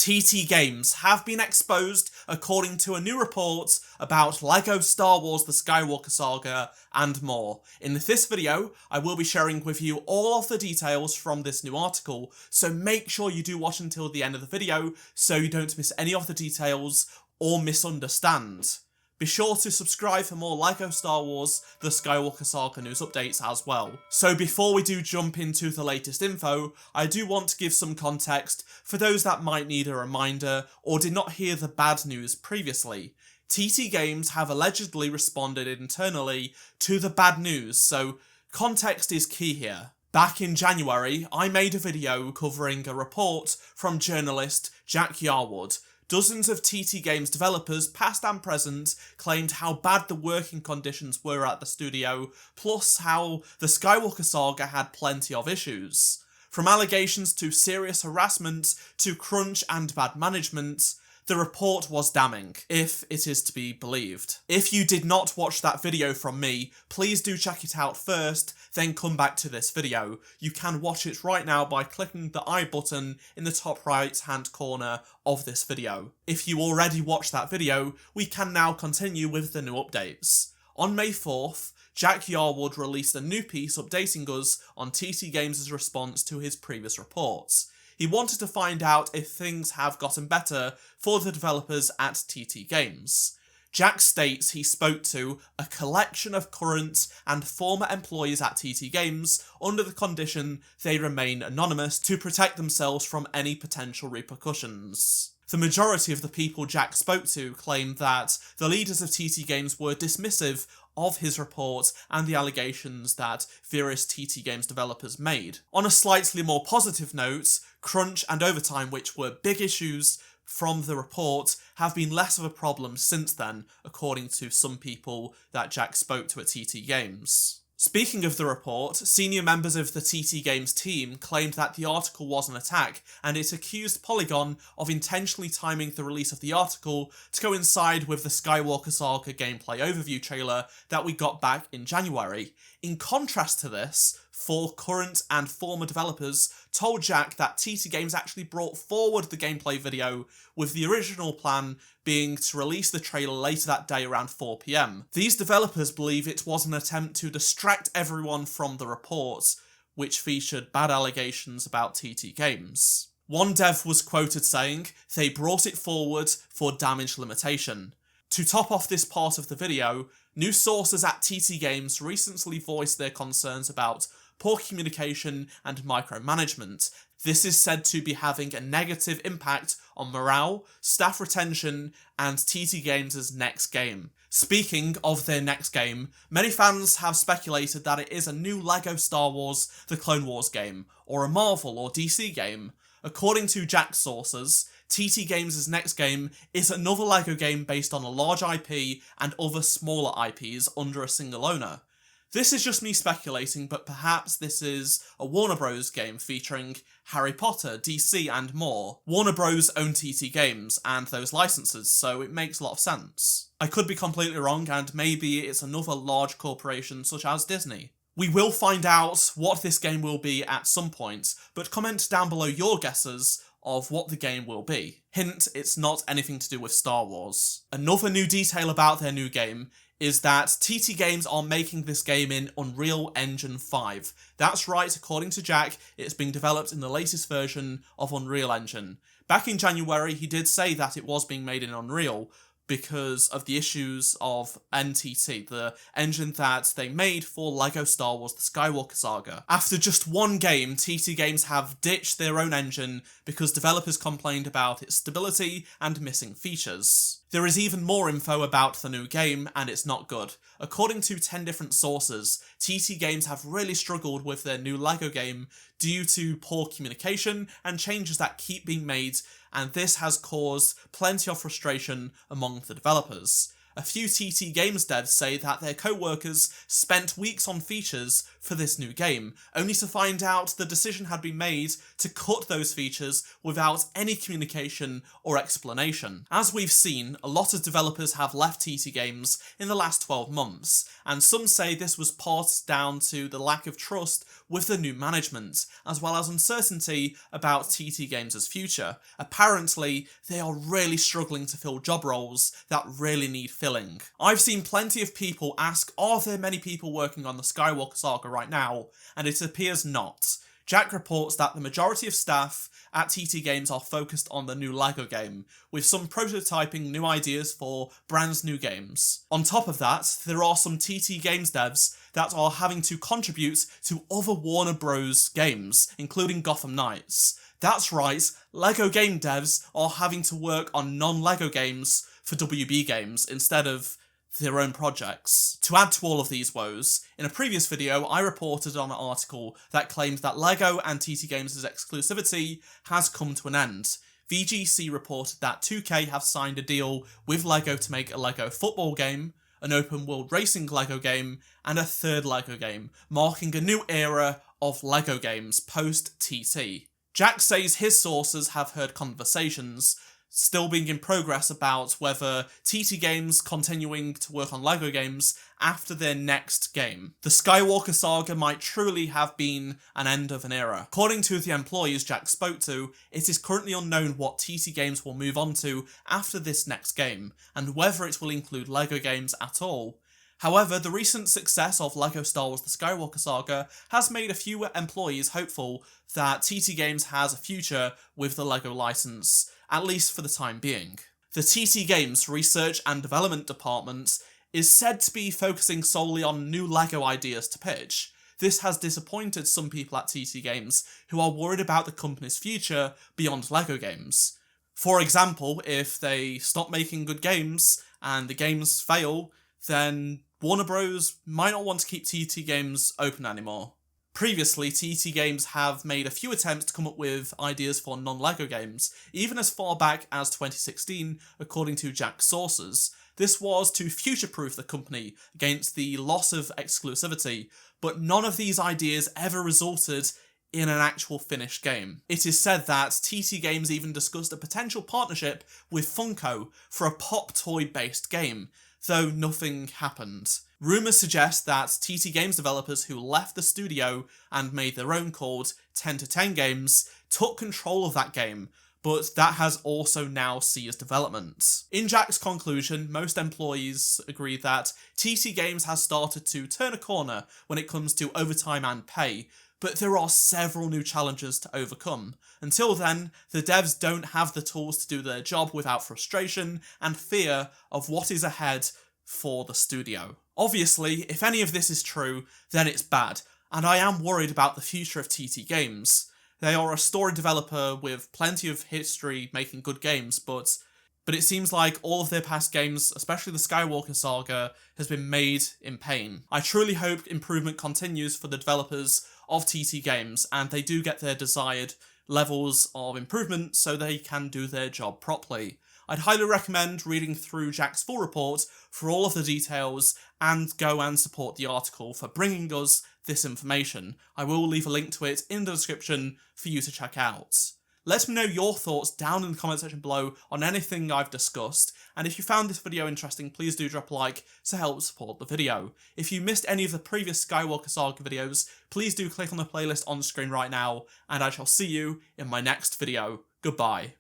TT Games have been exposed according to a new report about LEGO Star Wars The Skywalker Saga and more. In this video, I will be sharing with you all of the details from this new article, so make sure you do watch until the end of the video so you don't miss any of the details or misunderstand. Be sure to subscribe for more LEGO Star Wars The Skywalker Saga news updates as well. So before we do jump into the latest info, I do want to give some context for those that might need a reminder or did not hear the bad news previously. TT Games have allegedly responded internally to the bad news, so context is key here. Back in January, I made a video covering a report from journalist Jack Yarwood. Dozens of TT Games developers, past and present, claimed how bad the working conditions were at the studio, plus how the Skywalker Saga had plenty of issues. From allegations to serious harassment to crunch and bad management, the report was damning, if it is to be believed. If you did not watch that video from me, please do check it out first, then come back to this video. You can watch it right now by clicking the I button in the top right hand corner of this video. If you already watched that video, we can now continue with the new updates. On May 4th, Jack Yarwood released a new piece updating us on TT Games' response to his previous reports. He wanted to find out if things have gotten better for the developers at TT Games. Jack states he spoke to a collection of current and former employees at TT Games under the condition they remain anonymous to protect themselves from any potential repercussions. The majority of the people Jack spoke to claimed that the leaders of TT Games were dismissive of his report and the allegations that various TT Games developers made. On a slightly more positive note, crunch and overtime, which were big issues from the report, have been less of a problem since then, according to some people that Jack spoke to at TT Games. Speaking of the report, senior members of the TT Games team claimed that the article was an attack, and it accused Polygon of intentionally timing the release of the article to coincide with the Skywalker Saga gameplay overview trailer that we got back in January. In contrast to this, 4 current and former developers told Jack that TT Games actually brought forward the gameplay video, with the original plan being to release the trailer later that day around 4 PM. These developers believe it was an attempt to distract everyone from the report, which featured bad allegations about TT Games. One dev was quoted saying, "They brought it forward for damage limitation." To top off this part of the video, new sources at TT Games recently voiced their concerns about poor communication and micromanagement. This is said to be having a negative impact on morale, staff retention, and TT Games' next game. Speaking of their next game, many fans have speculated that it is a new LEGO Star Wars The Clone Wars game, or a Marvel or DC game. According to Jack's sources, TT Games' next game is another LEGO game based on a large IP and other smaller IPs under a single owner. This is just me speculating, but perhaps this is a Warner Bros. Game featuring Harry Potter, DC, and more. Warner Bros. Own TT Games and those licenses, so it makes a lot of sense. I could be completely wrong, and maybe it's another large corporation such as Disney. We will find out what this game will be at some point, but comment down below your guesses of what the game will be. Hint, it's not anything to do with Star Wars. Another new detail about their new game is that TT Games are making this game in Unreal Engine 5. That's right, according to Jack, it's being developed in the latest version of Unreal Engine. Back in January, he did say that it was being made in Unreal because of the issues of NTT, the engine that they made for LEGO Star Wars The Skywalker Saga. After just one game, TT Games have ditched their own engine because developers complained about its stability and missing features. There is even more info about the new game, and it's not good. According to 10 different sources, TT Games have really struggled with their new LEGO game due to poor communication and changes that keep being made, and this has caused plenty of frustration among the developers. A few TT Games devs say that their co-workers spent weeks on features for this new game, only to find out the decision had been made to cut those features without any communication or explanation. As we've seen, a lot of developers have left TT Games in the last 12 months, and some say this was part down to the lack of trust with the new management, as well as uncertainty about TT Games' future. Apparently, they are really struggling to fill job roles that really need filling. I've seen plenty of people ask, are there many people working on the Skywalker Saga right now? And it appears not. Jack reports that the majority of staff at TT Games are focused on the new LEGO game, with some prototyping new ideas for brand new games. On top of that, there are some TT Games devs that are having to contribute to other Warner Bros. Games, including Gotham Knights. That's right, LEGO game devs are having to work on non-LEGO games for WB Games instead of their own projects. To add to all of these woes, in a previous video I reported on an article that claimed that LEGO and TT Games' exclusivity has come to an end. VGC reported that 2K have signed a deal with LEGO to make a LEGO football game, an open-world racing LEGO game, and a third LEGO game, marking a new era of LEGO games post-TT. Jack says his sources have heard conversations still being in progress about whether TT Games continuing to work on LEGO games after their next game. The Skywalker Saga might truly have been an end of an era. According to the employees Jack spoke to, it is currently unknown what TT Games will move on to after this next game, and whether it will include LEGO games at all. However, the recent success of LEGO Star Wars The Skywalker Saga has made a few employees hopeful that TT Games has a future with the LEGO license, at least for the time being. The TT Games Research and Development Department is said to be focusing solely on new LEGO ideas to pitch. This has disappointed some people at TT Games who are worried about the company's future beyond LEGO games. For example, if they stop making good games and the games fail, then Warner Bros. Might not want to keep TT Games open anymore. Previously, TT Games have made a few attempts to come up with ideas for non-LEGO games, even as far back as 2016, according to Jack's sources. This was to future-proof the company against the loss of exclusivity, but none of these ideas ever resulted in an actual finished game. It is said that TT Games even discussed a potential partnership with Funko for a pop toy-based game, though nothing happened. Rumours suggest that TT Games developers who left the studio and made their own called 10 to 10 Games took control of that game, but that has also now ceased development. In Jack's conclusion, most employees agree that TT Games has started to turn a corner when it comes to overtime and pay, but there are several new challenges to overcome. Until then, the devs don't have the tools to do their job without frustration and fear of what is ahead for the studio. Obviously, if any of this is true, then it's bad, and I am worried about the future of TT Games. They are a story developer with plenty of history making good games, but it seems like all of their past games, especially the Skywalker Saga, has been made in pain. I truly hope improvement continues for the developers of TT Games, and they do get their desired levels of improvement so they can do their job properly. I'd highly recommend reading through Jack's full report for all of the details and go and support the article for bringing us this information. I will leave a link to it in the description for you to check out. Let me know your thoughts down in the comment section below on anything I've discussed, and if you found this video interesting, please do drop a like to help support the video. If you missed any of the previous Skywalker Saga videos, please do click on the playlist on screen right now, and I shall see you in my next video. Goodbye.